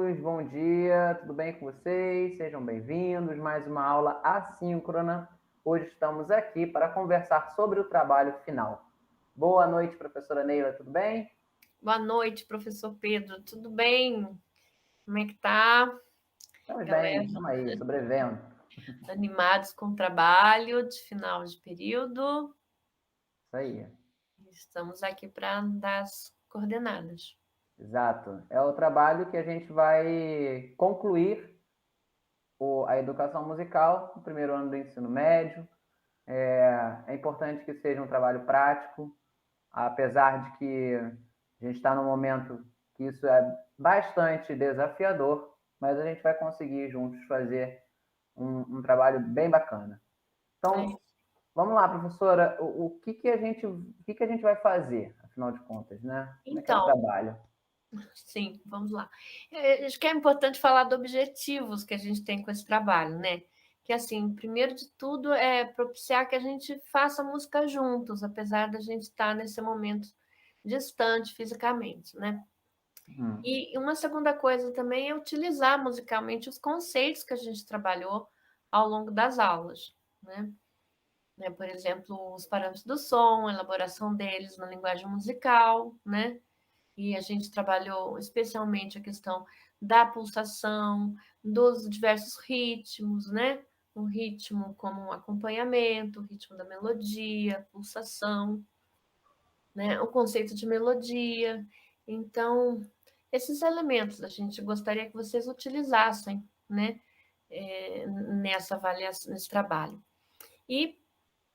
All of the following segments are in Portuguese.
alunos, bom dia, tudo bem com vocês? Sejam bem-vindos, mais uma aula assíncrona. Hoje estamos aqui para conversar sobre o trabalho final. Boa noite, professora Neila, tudo bem? Boa noite, professor Pedro. Tudo bem? Como é que tá? Estamos bem, Galera, estamos aí, sobrevivendo. animados com o trabalho de final de período? Isso aí, Estamos aqui para dar as coordenadas. exato. É o trabalho que a gente vai concluir a educação musical no primeiro ano do ensino médio. É importante que seja um trabalho prático, apesar de que a gente está num momento que isso é bastante desafiador, mas a gente vai conseguir juntos fazer um trabalho bem bacana. É Então, isso. vamos lá, professora, o que a gente vai fazer, afinal de contas, né? Como é que é o Então, trabalho? sim, vamos lá. Acho que é importante falar de objetivos que a gente tem com esse trabalho, né? Que, assim, primeiro de tudo é propiciar que a gente faça música juntos, apesar da gente estar nesse momento distante fisicamente, né? Hum, E uma segunda coisa também é utilizar musicalmente os conceitos que a gente trabalhou ao longo das aulas, né? Por exemplo, os parâmetros do som, a elaboração deles na linguagem musical, né? E a gente trabalhou especialmente a questão da pulsação, dos diversos ritmos, né? O ritmo como um acompanhamento, o ritmo da melodia, pulsação, né? O conceito de melodia. Então, esses elementos a gente gostaria que vocês utilizassem, né? Nessa avaliação, nesse trabalho. E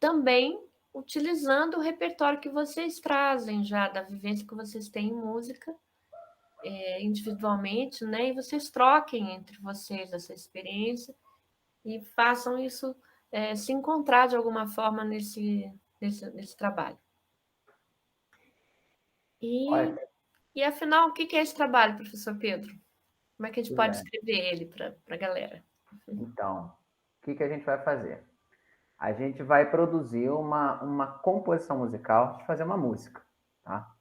também utilizando o repertório que vocês trazem já, da vivência que vocês têm em música, individualmente, né? E vocês troquem entre vocês essa experiência e façam isso se encontrar de alguma forma nesse trabalho. E, olha, e afinal, o que é esse trabalho, professor Pedro? Como é que a gente pois pode é. escrever ele para a galera? Então, o que a gente vai fazer? A gente vai produzir uma composição musical, a gente fazer uma música, tá?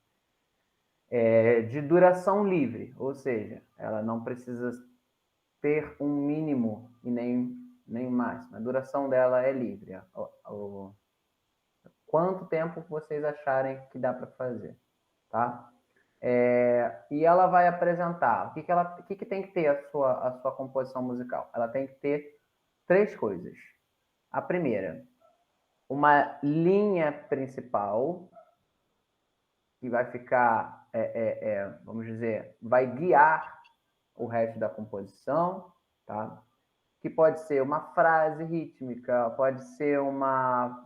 De duração livre, ou seja, ela não precisa ter um mínimo e nem um máximo. A duração dela é livre. Quanto tempo vocês acharem que dá para fazer, tá? E ela vai apresentar o que tem que ter a sua composição musical. Ela tem que ter três coisas. A primeira, uma linha principal que vai ficar, vamos dizer, vai guiar o resto da composição, tá? Que pode ser uma frase rítmica, pode ser uma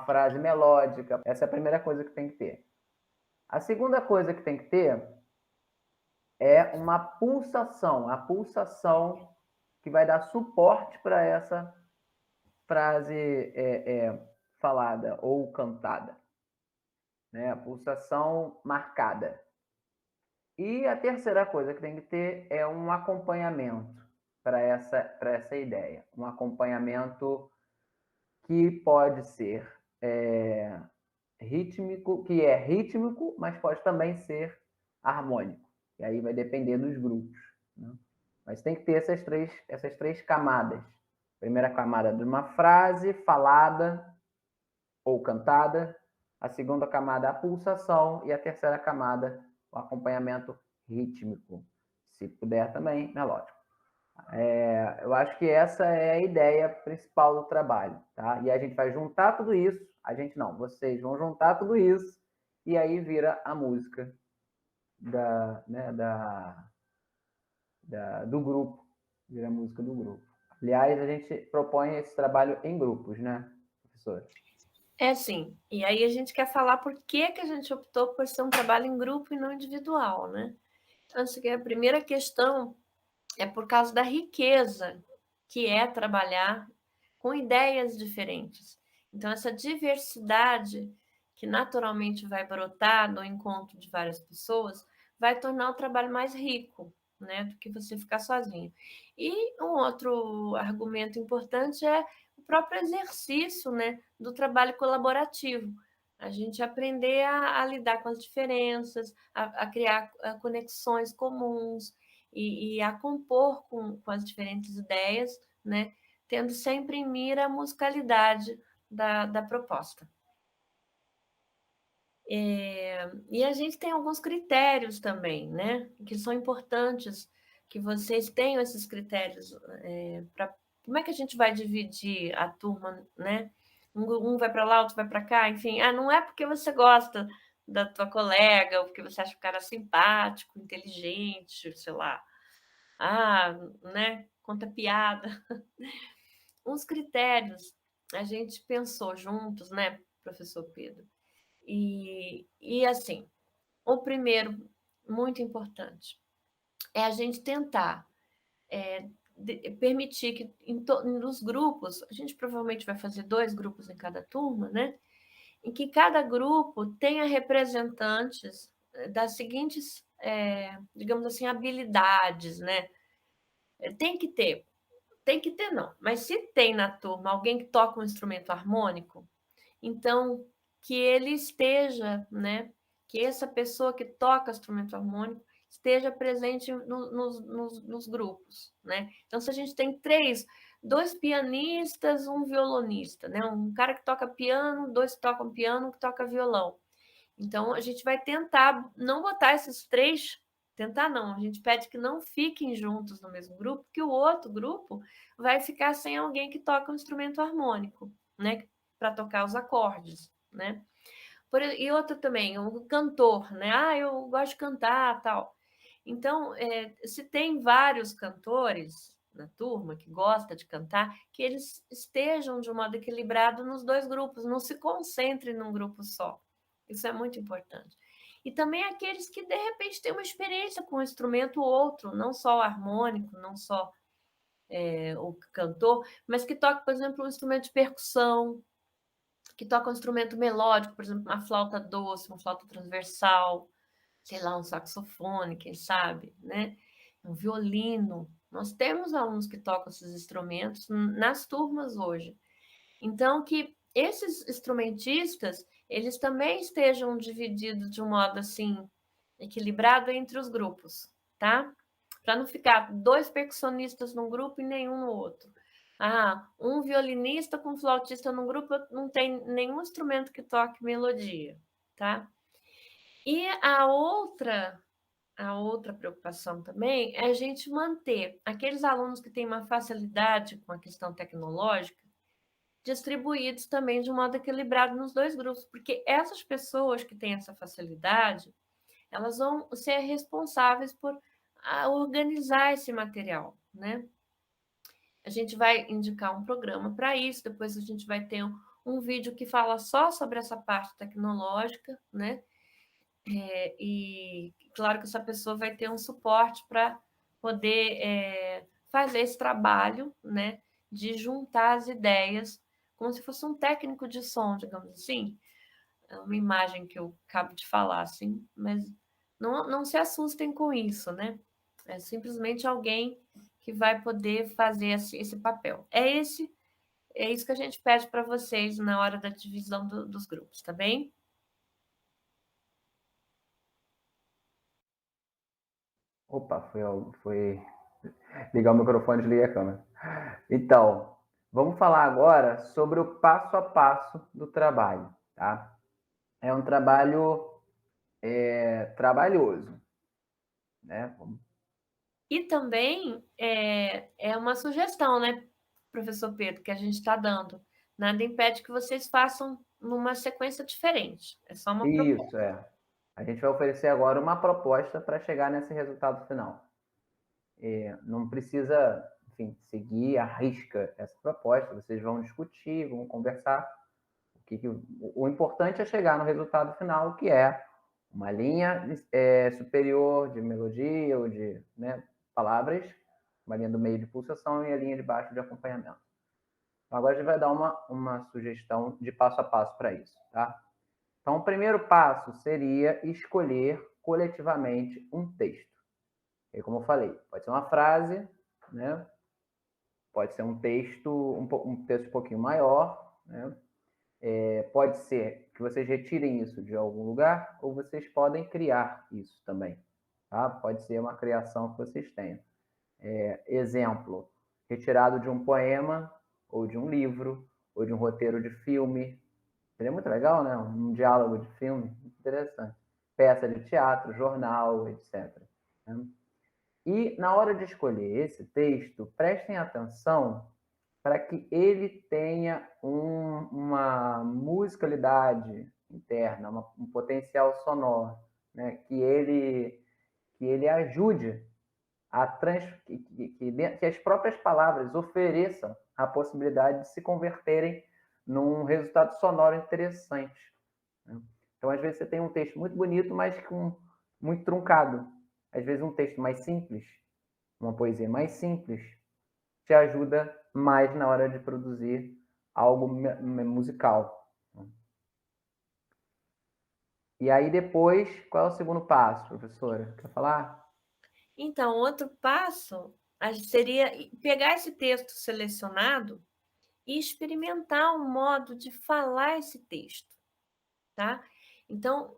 frase melódica. Essa é a primeira coisa que tem que ter. A segunda coisa que tem que ter é uma pulsação, a pulsação que vai dar suporte para essa frase falada ou cantada, né? A pulsação marcada. E a terceira coisa que tem que ter é um acompanhamento para essa ideia. Um acompanhamento que pode ser rítmico, mas pode também ser harmônico. E aí vai depender dos grupos. Né? Mas tem que ter essas três camadas. Primeira camada de uma frase falada ou cantada, a segunda camada a pulsação e a terceira camada o acompanhamento rítmico, se puder também melódico. Eu acho que essa é a ideia principal do trabalho, tá? E a gente vai juntar tudo isso, a gente não, vocês vão juntar tudo isso e aí vira a música do grupo, vira a música do grupo. Aliás, a gente propõe esse trabalho em grupos, né, professor? É sim. E aí a gente quer falar por que a gente optou por ser um trabalho em grupo e não individual, né? Então, a primeira questão é por causa da riqueza que é trabalhar com ideias diferentes. Então, essa diversidade que naturalmente vai brotar no encontro de várias pessoas vai tornar o trabalho mais rico, né, do que você ficar sozinho. E um outro argumento importante é o próprio exercício, né, do trabalho colaborativo, A gente aprender a lidar com as diferenças, a criar conexões comuns e a compor com as diferentes ideias, né? Tendo sempre em mira a musicalidade da proposta. E a gente tem alguns critérios também, né? Que são importantes que vocês tenham esses critérios para como é que a gente vai dividir a turma, né? Um vai para lá, outro vai para cá, enfim. Não é porque você gosta da tua colega, ou porque você acha o cara simpático, inteligente, sei lá. Né? Conta piada. Uns critérios a gente pensou juntos, né, professor Pedro? E assim, o primeiro, muito importante, é a gente tentar permitir que nos grupos, a gente provavelmente vai fazer 2 grupos em cada turma, né? Em que cada grupo tenha representantes das seguintes, digamos assim, habilidades, né? Tem que ter não, mas se tem na turma alguém que toca um instrumento harmônico, então que ele esteja, né? Que essa pessoa que toca instrumento harmônico esteja presente nos grupos, né? Então, se a gente tem 2 pianistas, um violonista, né? Um cara que toca piano, 2 que tocam piano, um que toca violão. Então, a gente vai tentar não botar esses 3, tentar não, a gente pede que não fiquem juntos no mesmo grupo, porque o outro grupo vai ficar sem alguém que toca um instrumento harmônico, né? Para tocar os acordes, né? E outra também, o cantor, né? Eu gosto de cantar, tal. Então, se tem vários cantores na turma que gosta de cantar, que eles estejam de um modo equilibrado nos 2 grupos, não se concentrem num grupo só. Isso é muito importante. E também aqueles que, de repente, têm uma experiência com um instrumento ou outro, não só o harmônico, não só o cantor, mas que toca, por exemplo, um instrumento de percussão, que toca um instrumento melódico, por exemplo, uma flauta doce, uma flauta transversal, sei lá, um saxofone, quem sabe, né? Um violino. Nós temos alunos que tocam esses instrumentos nas turmas hoje. Então, que esses instrumentistas, eles também estejam divididos de um modo, assim, equilibrado entre os grupos, tá? Para não ficar 2 percussionistas num grupo e nenhum no outro. Um violinista com flautista num grupo não tem nenhum instrumento que toque melodia, tá? E a outra preocupação também é a gente manter aqueles alunos que têm uma facilidade com a questão tecnológica distribuídos também de um modo equilibrado nos 2 grupos, porque essas pessoas que têm essa facilidade, elas vão ser responsáveis por organizar esse material, né? A gente vai indicar um programa para isso, depois a gente vai ter um vídeo que fala só sobre essa parte tecnológica, né? E claro que essa pessoa vai ter um suporte para poder fazer esse trabalho, né? De juntar as ideias, como se fosse um técnico de som, digamos assim. É uma imagem que eu acabo de falar, assim, mas não se assustem com isso, né? É simplesmente alguém que vai poder fazer esse papel. É isso que a gente pede para vocês na hora da divisão dos grupos, tá bem? Opa, foi ligar o microfone e desligar a câmera. Então, vamos falar agora sobre o passo a passo do trabalho, tá? É um trabalho trabalhoso, né? E também é uma sugestão, né, professor Pedro, que a gente está dando. Nada impede que vocês façam numa sequência diferente. É só uma proposta. Isso, A gente vai oferecer agora uma proposta para chegar nesse resultado final. Não precisa, enfim, seguir à risca essa proposta, vocês vão discutir, vão conversar. O importante é chegar no resultado final, que é uma linha superior de melodia ou de, né, palavras, uma linha do meio de pulsação e a linha de baixo de acompanhamento. Então, agora a gente vai dar uma sugestão de passo a passo para isso, tá? Então, o primeiro passo seria escolher coletivamente um texto. E como eu falei, pode ser uma frase, né? Pode ser um texto um pouquinho maior, né? Pode ser que vocês retirem isso de algum lugar, ou vocês podem criar isso também. Tá? Pode ser uma criação que vocês tenham. Exemplo, retirado de um poema, ou de um livro, ou de um roteiro de filme. Seria muito legal, né? Um diálogo de filme, interessante. Peça de teatro, jornal, etc. Né? E na hora de escolher esse texto, prestem atenção para que ele tenha uma musicalidade interna, um potencial sonoro, né? Que ele ajude a que as próprias palavras ofereçam a possibilidade de se converterem num resultado sonoro interessante. Né? Então, às vezes, você tem um texto muito bonito, mas muito truncado. Às vezes, um texto mais simples, uma poesia mais simples, te ajuda mais na hora de produzir algo musical. E aí, depois, qual é o segundo passo, professora? Quer falar? Então, outro passo seria pegar esse texto selecionado e experimentar um modo de falar esse texto, tá? Então,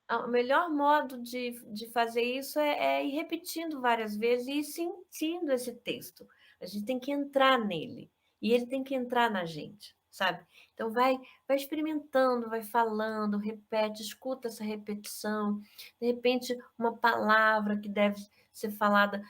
o melhor modo de fazer isso é ir repetindo várias vezes e ir sentindo esse texto. A gente tem que entrar nele e ele tem que entrar na gente, sabe? Então, vai experimentando, vai falando, repete, escuta essa repetição. De repente, uma palavra que deve ser falada,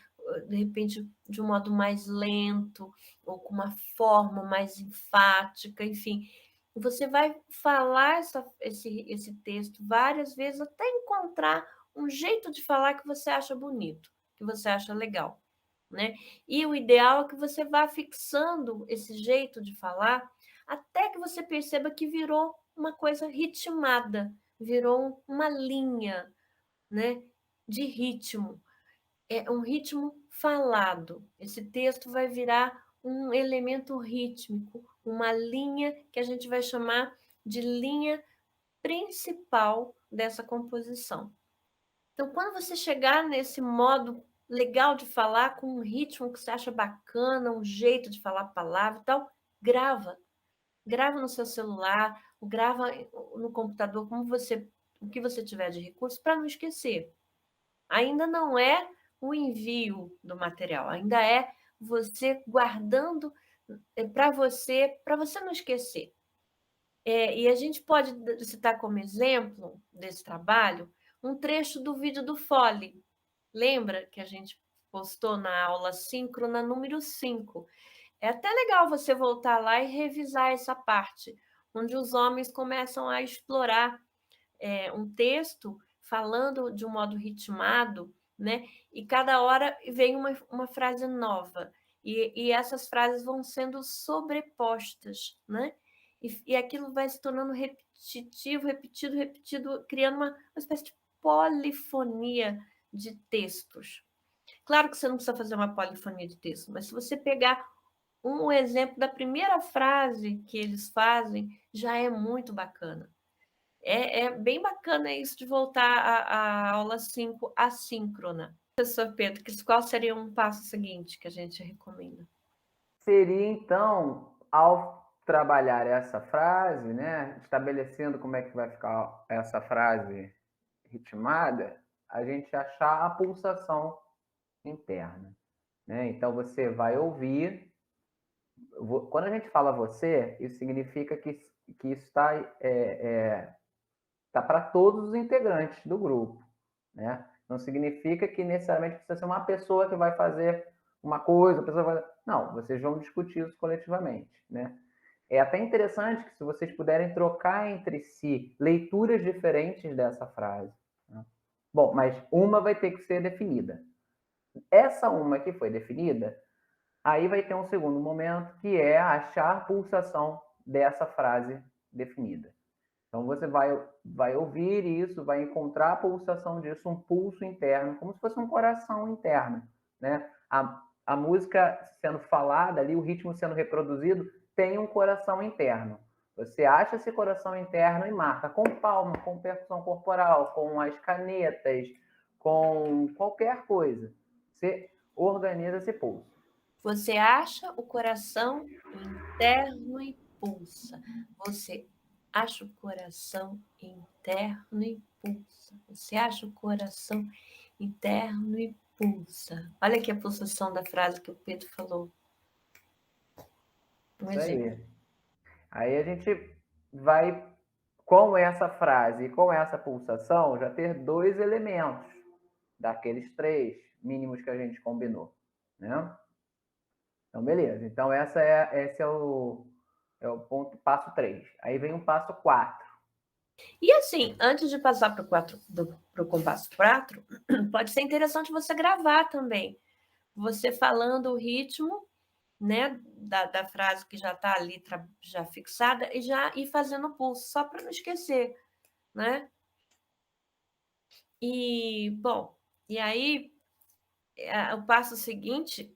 de repente, de um modo mais lento ou com uma forma mais enfática, enfim. Você vai falar esse texto várias vezes até encontrar um jeito de falar que você acha bonito, que você acha legal, né? E o ideal é que você vá fixando esse jeito de falar até que você perceba que virou uma coisa ritmada, virou uma linha, né, de ritmo. É um ritmo falado. Esse texto vai virar um elemento rítmico, uma linha que a gente vai chamar de linha principal dessa composição. Então, quando você chegar nesse modo legal de falar, com um ritmo que você acha bacana, um jeito de falar a palavra e tal, grava. Grava no seu celular, grava no computador, o que você tiver de recurso, para não esquecer. Ainda não é o envio do material, ainda é você guardando para você não esquecer. E a gente pode citar como exemplo desse trabalho um trecho do vídeo do Fole. Lembra que a gente postou na aula síncrona número 5? É até legal você voltar lá e revisar essa parte, onde os homens começam a explorar um texto falando de um modo ritmado, né? E cada hora vem uma frase nova. E essas frases vão sendo sobrepostas, né? E aquilo vai se tornando repetitivo, repetido, criando uma espécie de polifonia de textos. Claro que você não precisa fazer uma polifonia de texto, mas se você pegar um exemplo da primeira frase que eles fazem, já é muito bacana. É bem bacana isso de voltar à aula 5 assíncrona. Professor Pedro, qual seria um passo seguinte que a gente recomenda? Seria, então, ao trabalhar essa frase, né, estabelecendo como é que vai ficar essa frase ritmada, a gente achar a pulsação interna. Né? Então, você vai ouvir. Quando a gente fala você, isso significa que isso tá para todos os integrantes do grupo. Né? Não significa que necessariamente precisa ser uma pessoa que vai fazer uma coisa, a pessoa vai... Não, vocês vão discutir isso coletivamente. Né? É até interessante que se vocês puderem trocar entre si leituras diferentes dessa frase. Né? Bom, mas uma vai ter que ser definida. Essa uma que foi definida, aí vai ter um segundo momento, que é achar a pulsação dessa frase definida. Então, você vai ouvir isso, vai encontrar a pulsação disso, um pulso interno, como se fosse um coração interno. Né? A música sendo falada ali, o ritmo sendo reproduzido, tem um coração interno. Você acha esse coração interno e marca com palma, com percussão corporal, com as canetas, com qualquer coisa. Você organiza esse pulso. Você acha o coração interno e pulsa. Você acha o coração interno e pulsa. Você acha o coração interno e pulsa. Olha aqui a pulsação da frase que o Pedro falou. Um Isso exemplo. aí. Aí a gente vai, com essa frase e com essa pulsação, já ter 2 elementos daqueles 3 mínimos que a gente combinou, né? Então, beleza. Então, esse é o ponto, passo 3. Aí vem o passo 4. E assim, antes de passar para o compasso 4, pode ser interessante você gravar também. Você falando o ritmo, né, da frase que já está ali já fixada e já ir fazendo o pulso, só para não esquecer, né? E, bom, e aí o passo seguinte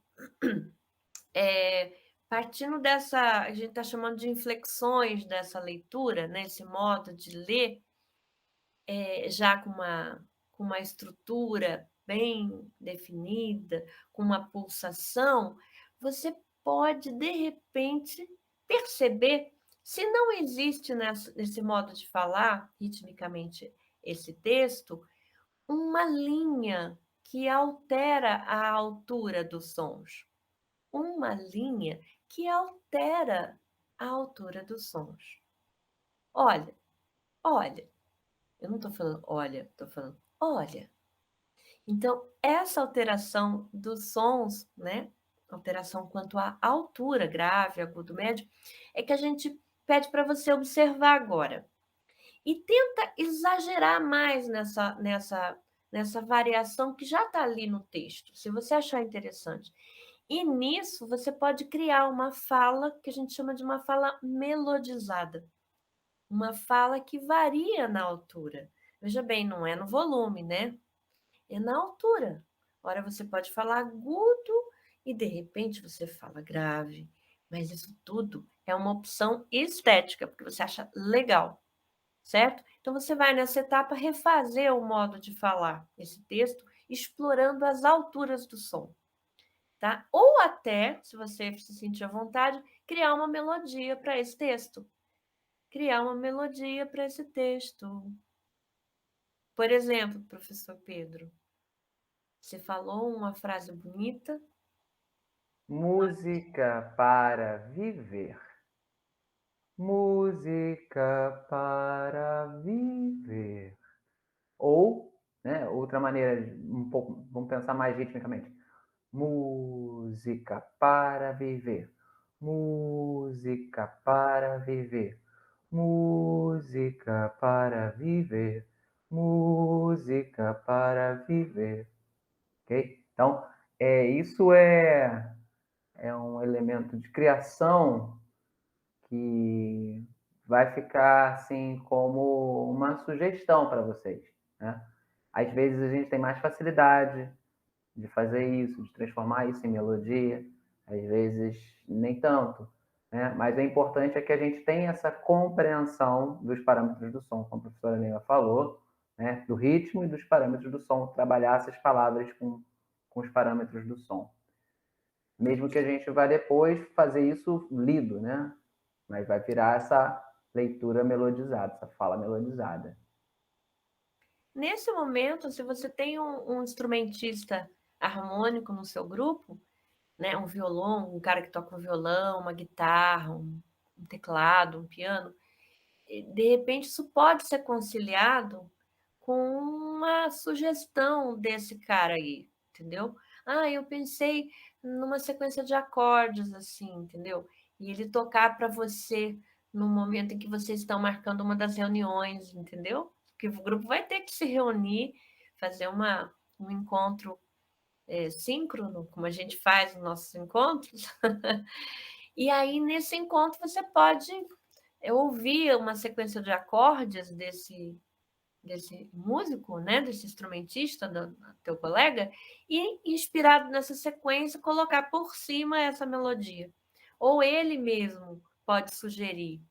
é partindo dessa, a gente está chamando de inflexões dessa leitura, né, esse modo de ler, já com uma estrutura bem definida, com uma pulsação, você pode, de repente, perceber se não existe nesse modo de falar, ritmicamente, esse texto, uma linha que altera a altura dos sons. Uma linha que altera a altura dos sons. Olha, olha. Eu não estou falando olha, estou falando olha. Então, essa alteração dos sons, né? Alteração quanto à altura, grave, agudo, médio, é que a gente pede para você observar agora. E tenta exagerar mais nessa variação que já está ali no texto, se você achar interessante. E nisso você pode criar uma fala que a gente chama de uma fala melodizada. Uma fala que varia na altura. Veja bem, não é no volume, né? É na altura. Ora, você pode falar agudo e de repente você fala grave. Mas isso tudo é uma opção estética, porque você acha legal, certo? Então você vai nessa etapa refazer o modo de falar esse texto, explorando as alturas do som, tá? Ou até, se você se sentir à vontade, criar uma melodia para esse texto. Criar uma melodia para esse texto. Por exemplo, professor Pedro, você falou uma frase bonita. Música para viver. Música para viver. Ou, né, outra maneira, um pouco, vamos pensar mais ritmicamente. Música para viver. Música para viver. Música para viver. Música para viver. Ok? Então, isso é um elemento de criação que vai ficar assim como uma sugestão para vocês, né? Às vezes a gente tem mais facilidade de fazer isso, de transformar isso em melodia, às vezes nem tanto, né? Mas o importante é que a gente tenha essa compreensão dos parâmetros do som, como a professora Neila falou, né? Do ritmo e dos parâmetros do som, trabalhar essas palavras com os parâmetros do som. Mesmo que a gente vá depois fazer isso lido, né? Mas vai virar essa leitura melodizada, essa fala melodizada. Nesse momento, se você tem um instrumentista harmônico no seu grupo, né, um violão, um cara que toca um violão, uma guitarra, um teclado, um piano, de repente isso pode ser conciliado com uma sugestão desse cara aí, entendeu? Ah, eu pensei numa sequência de acordes assim, entendeu? E ele tocar para você no momento em que vocês estão marcando uma das reuniões, entendeu? Porque o grupo vai ter que se reunir, fazer um encontro síncrono, como a gente faz nos nossos encontros. E aí, nesse encontro, você pode ouvir uma sequência de acordes desse músico, né, desse instrumentista, do teu colega, e, inspirado nessa sequência, colocar por cima essa melodia. Ou ele mesmo pode sugerir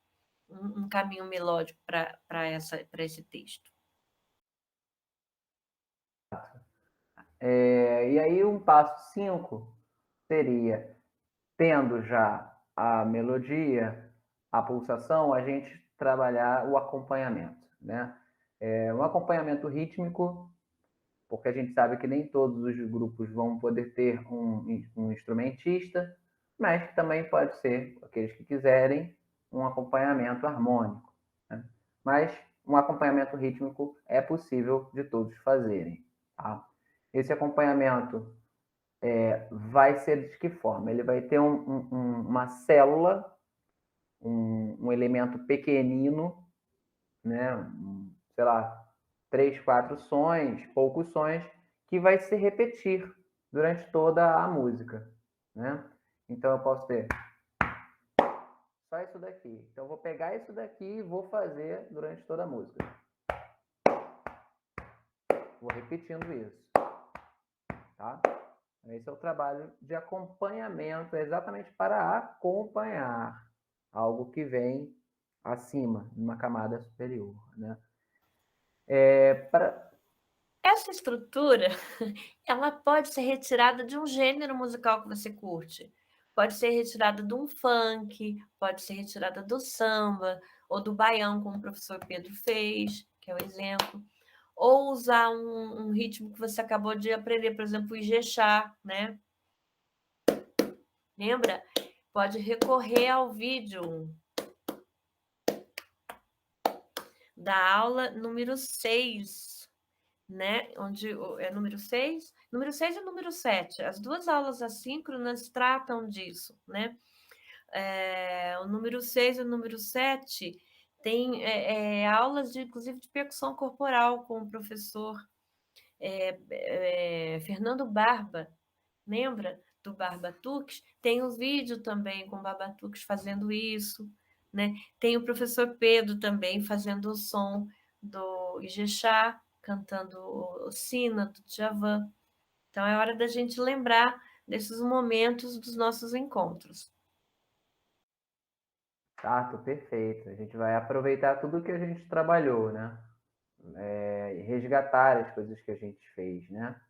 um caminho melódico para esse texto. E aí, um passo 5 seria, tendo já a melodia, a pulsação, a gente trabalhar o acompanhamento, né? Um acompanhamento rítmico, porque a gente sabe que nem todos os grupos vão poder ter um instrumentista, mas que também pode ser, aqueles que quiserem, um acompanhamento harmônico, né? Mas um acompanhamento rítmico é possível de todos fazerem, tá? Esse acompanhamento vai ser de que forma? Ele vai ter uma célula, um elemento pequenino, né? Sei lá, 3, 4 sons, poucos sons, que vai se repetir durante toda a música, né? Então eu posso ter só isso daqui. Então eu vou pegar isso daqui e vou fazer durante toda a música. Vou repetindo isso, tá? Esse é o trabalho de acompanhamento, exatamente para acompanhar algo que vem acima, numa camada superior, né? Essa estrutura, ela pode ser retirada de um gênero musical que você curte. Pode ser retirada de um funk, pode ser retirada do samba ou do baião, como o professor Pedro fez, que é o exemplo. Ou usar um ritmo que você acabou de aprender, por exemplo, o Ijexá, né? Lembra? Pode recorrer ao vídeo da aula número 6, né? Onde é número 6? Número 6 e número 7. As duas aulas assíncronas tratam disso, né? O número 6 e o número 7 tem aulas, inclusive, de percussão corporal com o professor Fernando Barba, lembra? Do Barbatux, tem um vídeo também com o Barbatux fazendo isso, né? Tem o professor Pedro também fazendo o som do Ijexá, cantando o Sina, do Djavan. Então, é hora da gente lembrar desses momentos dos nossos encontros. Tá, perfeito. A gente vai aproveitar tudo que a gente trabalhou, né? E resgatar as coisas que a gente fez, né?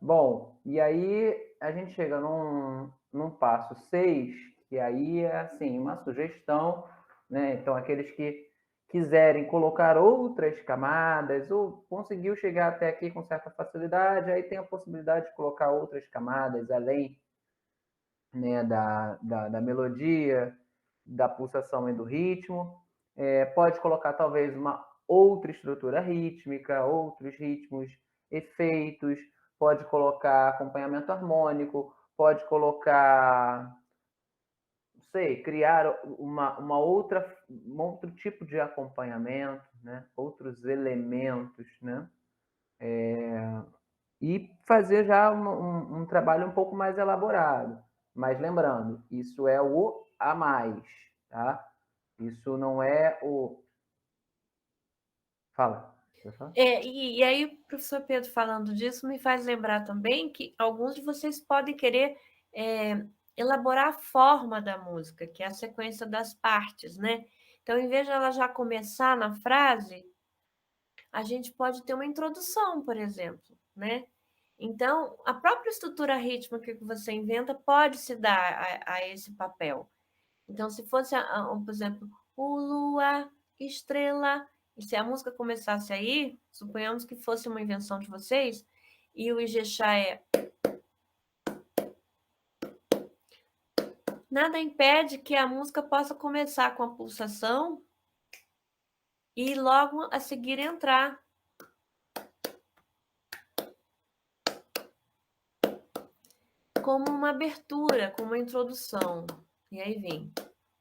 Bom, e aí a gente chega num passo 6, que aí é assim, uma sugestão, né? Então, aqueles que quiserem colocar outras camadas, ou conseguiu chegar até aqui com certa facilidade, aí tem a possibilidade de colocar outras camadas além, né, da melodia, da pulsação e do ritmo. Pode colocar talvez uma outra estrutura rítmica, outros ritmos, efeitos, pode colocar acompanhamento harmônico, pode colocar, não sei, criar um outro tipo de acompanhamento, né? Outros elementos, né? E fazer já um trabalho um pouco mais elaborado. Mas lembrando, isso é o a mais, tá? Isso não é o. Fala. E aí, o professor Pedro falando disso me faz lembrar também que alguns de vocês podem querer elaborar a forma da música, que é a sequência das partes, né? Então, em vez de ela já começar na frase, a gente pode ter uma introdução, por exemplo, né? Então, a própria estrutura rítmica que você inventa pode se dar a esse papel. Então, se fosse, por exemplo, o lua, estrela, e se a música começasse aí, suponhamos que fosse uma invenção de vocês, e o Ijexá é. Nada impede que a música possa começar com a pulsação e logo a seguir entrar. Como uma abertura, como uma introdução. E aí vem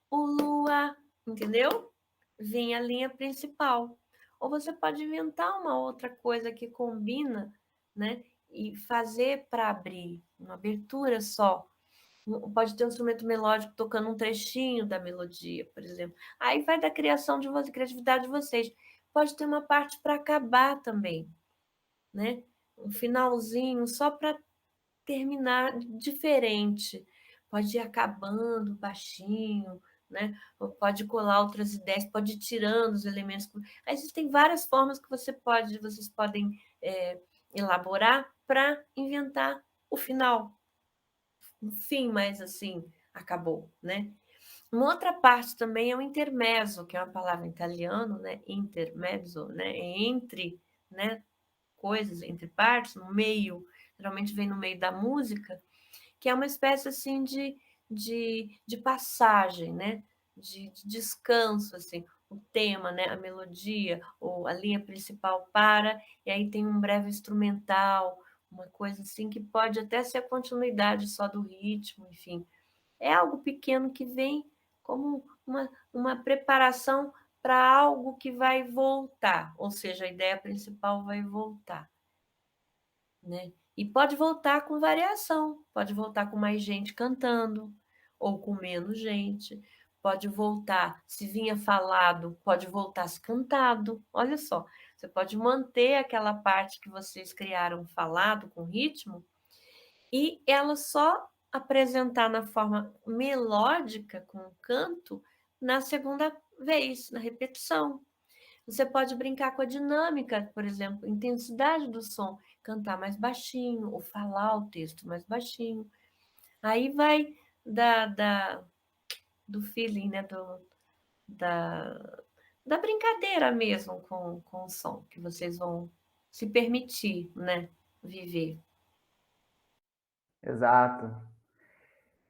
o lua, entendeu? Vem a linha principal. Ou você pode inventar uma outra coisa que combina, né? E fazer para abrir, uma abertura só. Pode ter um instrumento melódico tocando um trechinho da melodia, por exemplo. Aí vai da criação de vocês, criatividade de vocês. Pode ter uma parte para acabar também, né? Um finalzinho só para terminar diferente. Pode ir acabando baixinho, né? Ou pode colar outras ideias, pode ir tirando os elementos. Existem várias formas que vocês podem elaborar para inventar o final, um fim, mas assim, acabou, né? Uma outra parte também é o intermezzo, que é uma palavra em italiano, né, intermezzo, né, é entre, né, coisas, entre partes, no meio, geralmente vem no meio da música, que é uma espécie assim de passagem, né? De descanso, assim, o tema, né? A melodia, ou a linha principal para, e aí tem um breve instrumental, uma coisa assim que pode até ser a continuidade só do ritmo, enfim. É algo pequeno que vem como uma preparação para algo que vai voltar, ou seja, a ideia principal vai voltar, né. E pode voltar com variação, pode voltar com mais gente cantando, ou com menos gente, pode voltar se vinha falado, pode voltar se cantado. Olha só, você pode manter aquela parte que vocês criaram falado com ritmo, e ela só apresentar na forma melódica, com o canto, na segunda vez, na repetição. Você pode brincar com a dinâmica, por exemplo, intensidade do som, cantar mais baixinho ou falar o texto mais baixinho. Aí vai da do feeling, né, da da brincadeira mesmo com o som, que vocês vão se permitir, né, viver. Exato.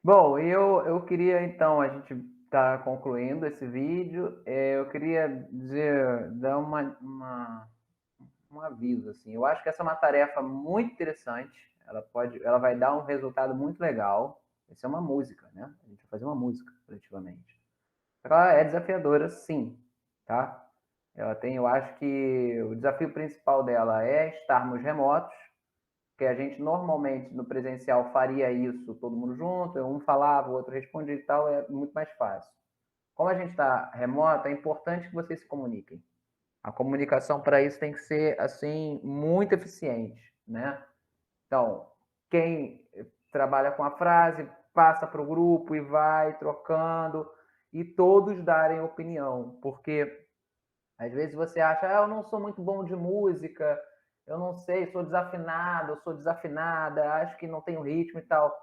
Bom, eu queria então, a gente está concluindo esse vídeo, eu queria dizer, dar um aviso, assim, eu acho que essa é uma tarefa muito interessante, ela vai dar um resultado muito legal, isso é uma música, né? A gente vai fazer uma música, coletivamente. Ela é desafiadora, sim, tá? Ela tem, eu acho que o desafio principal dela é estarmos remotos, que a gente normalmente no presencial faria isso todo mundo junto, um falava, o outro respondia e tal, é muito mais fácil. Como a gente está remoto, é importante que vocês se comuniquem. A comunicação para isso tem que ser assim muito eficiente, né? Então, quem trabalha com a frase passa para o grupo e vai trocando e todos darem opinião, porque às vezes você acha, eu não sou muito bom de música, eu não sei, sou desafinado, eu sou desafinada, acho que não tenho ritmo e tal.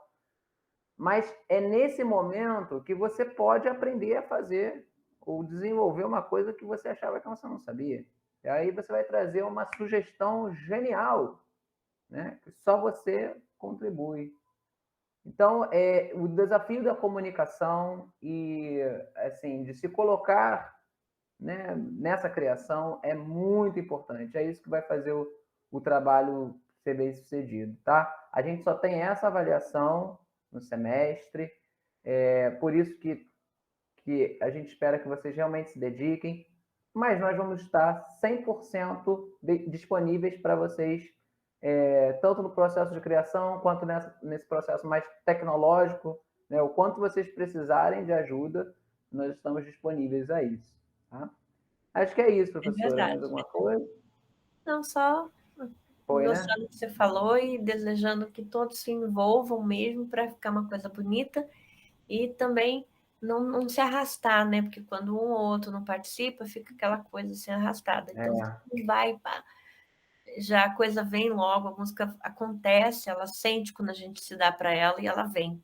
Mas é nesse momento que você pode aprender a fazer ou desenvolver uma coisa que você achava que você não sabia. E aí você vai trazer uma sugestão genial, né? Que só você contribui. Então, o desafio da comunicação e assim de se colocar, né, nessa criação é muito importante. É isso que vai fazer o trabalho ser bem sucedido, tá? A gente só tem essa avaliação no semestre, por isso que a gente espera que vocês realmente se dediquem, mas nós vamos estar 100% disponíveis para vocês, tanto no processo de criação, quanto nesse processo mais tecnológico, né? O quanto vocês precisarem de ajuda, nós estamos disponíveis a isso, tá? Acho que é isso, É professora. verdade. Mais alguma coisa? Não, só Foi, né? gostando do que você falou e desejando que todos se envolvam mesmo para ficar uma coisa bonita e também não se arrastar, né? Porque quando um ou outro não participa, fica aquela coisa assim arrastada. Então, É, vai, pá, já a coisa vem logo, a música acontece, ela sente quando a gente se dá para ela e ela vem.